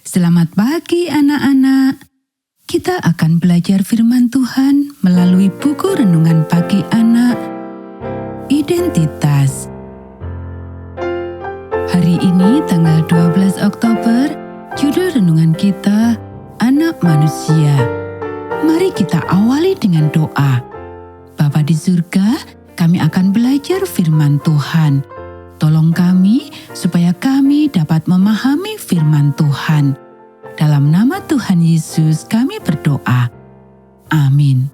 Selamat pagi anak-anak. Kita akan belajar firman Tuhan melalui buku renungan pagi anak, Identitas. Hari ini tanggal 12 Oktober, judul renungan kita, Anak Manusia. Mari kita awali dengan doa. Bapa di surga, kami akan belajar firman Tuhan. Tolong kami supaya kami dapat memahami firman Tuhan. Dalam nama Tuhan Yesus kami berdoa. Amin.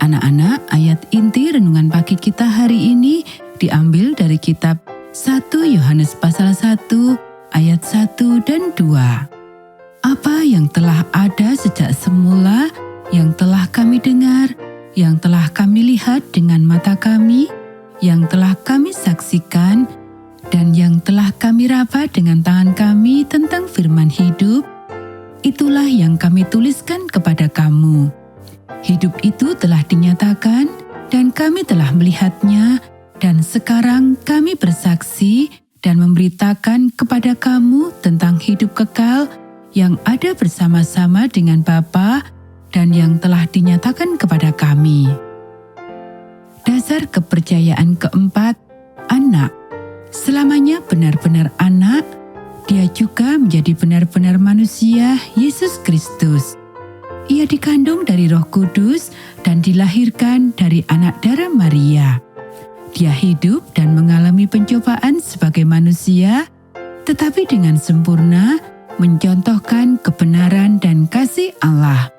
Anak-anak, ayat inti renungan pagi kita hari ini diambil dari kitab 1 Yohanes pasal 1 ayat 1 dan 2. Apa yang telah ada sejak semula, yang telah kami dengar, yang telah kami lihat dengan mata kami, yang telah kami saksikan, dan yang telah kami raba dengan tangan kami tentang firman hidup, itulah yang kami tuliskan kepada kamu. Hidup itu telah dinyatakan, dan kami telah melihatnya, dan sekarang kami bersaksi dan memberitakan kepada kamu tentang hidup kekal yang ada bersama-sama dengan Bapa dan yang telah dinyatakan kepada kami. Dasar kepercayaan keempat, anak. Selamanya benar-benar anak, dia juga menjadi benar-benar manusia, Yesus Kristus. Ia dikandung dari Roh Kudus dan dilahirkan dari anak darah Maria. Dia hidup dan mengalami pencobaan sebagai manusia, tetapi dengan sempurna mencontohkan kebenaran dan kasih Allah.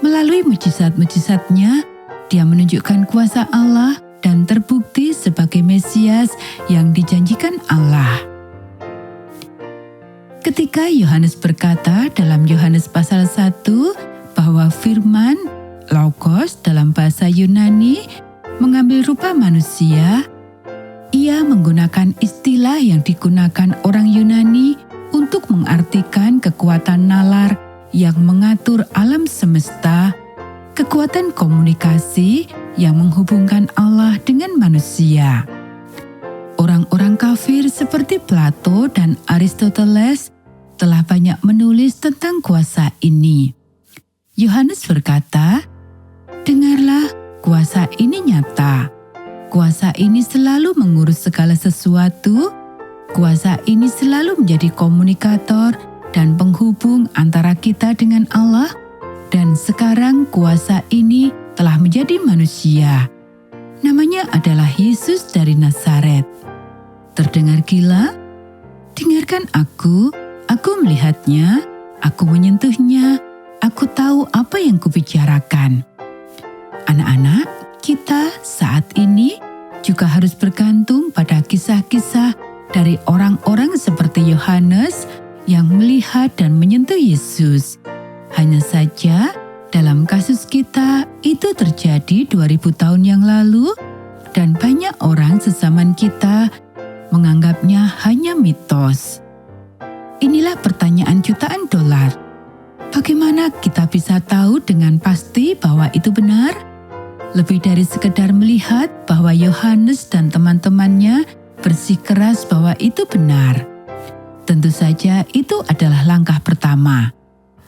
Melalui mujizat-mujizatnya, dia menunjukkan kuasa Allah dan terbukti sebagai Mesias yang dijanjikan Allah. Ketika Yohanes berkata dalam Yohanes pasal 1 bahwa firman, Logos dalam bahasa Yunani, mengambil rupa manusia, ia menggunakan istilah yang digunakan orang Yunani untuk mengartikan kekuatan nalar yang mengatur alam semesta, kekuatan komunikasi yang menghubungkan Allah dengan manusia. Orang-orang kafir seperti Plato dan Aristoteles telah banyak menulis tentang kuasa ini. Yohanes berkata, "Dengarlah, kuasa ini nyata. Kuasa ini selalu mengurus segala sesuatu. Kuasa ini selalu menjadi komunikator dan penghubung antara kita dengan Allah. Dan sekarang kuasa ini telah menjadi manusia. Namanya adalah Yesus dari Nazaret." Terdengar gila? Dengarkan aku melihatnya, aku menyentuhnya, aku tahu apa yang kubicarakan. Anak-anak, kita saat ini juga harus bergantung pada kisah-kisah dari orang-orang seperti Yohanes yang melihat dan menyentuh Yesus. Hanya saja, dalam kasus kita itu terjadi 2000 tahun yang lalu dan banyak orang sezaman kita menganggapnya hanya mitos. Inilah pertanyaan jutaan dolar. Bagaimana kita bisa tahu dengan pasti bahwa itu benar? Lebih dari sekedar melihat bahwa Yohanes dan teman-temannya bersikeras bahwa itu benar. Tentu saja itu adalah langkah pertama.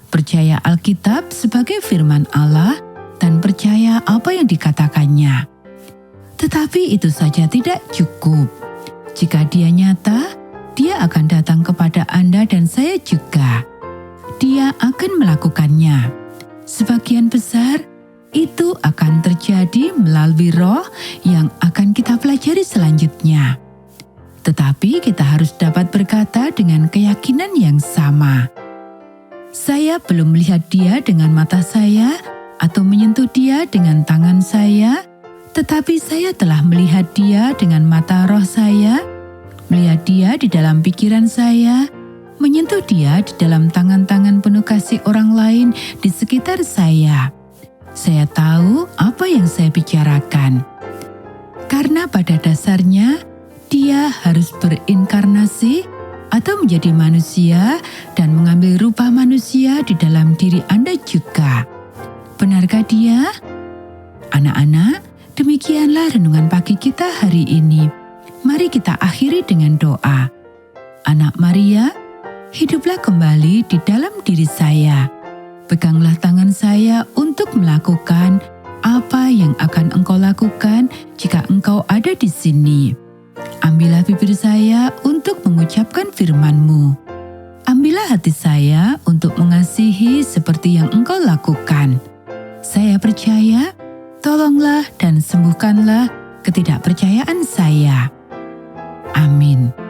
Percaya Alkitab sebagai firman Allah dan percaya apa yang dikatakannya. Tetapi itu saja tidak cukup. Jika dia nyata, dia akan datang kepada Anda dan saya juga. Dia akan melakukannya. Sebagian besar itu akan terjadi melalui Roh yang akan kita pelajari selanjutnya. Tetapi kita harus dapat berkata dengan keyakinan yang sama. Saya belum melihat dia dengan mata saya atau menyentuh dia dengan tangan saya, tetapi saya telah melihat dia dengan mata roh saya, melihat dia di dalam pikiran saya, menyentuh dia di dalam tangan-tangan penuh kasih orang lain di sekitar saya. Saya tahu apa yang saya bicarakan. Karena pada dasarnya, dia harus berinkarnasi atau menjadi manusia dan mengambil rupa manusia di dalam diri Anda juga. Benarkah dia? Anak-anak, demikianlah renungan pagi kita hari ini. Mari kita akhiri dengan doa. Anak Maria, hiduplah kembali di dalam diri saya. Peganglah tangan saya untuk melakukan apa yang akan Engkau lakukan jika Engkau ada di sini. Ambillah bibir saya untuk mengucapkan firman-Mu. Ambillah hati saya untuk mengasihi seperti yang Engkau lakukan. Saya percaya, tolonglah dan sembuhkanlah ketidakpercayaan saya. Amin.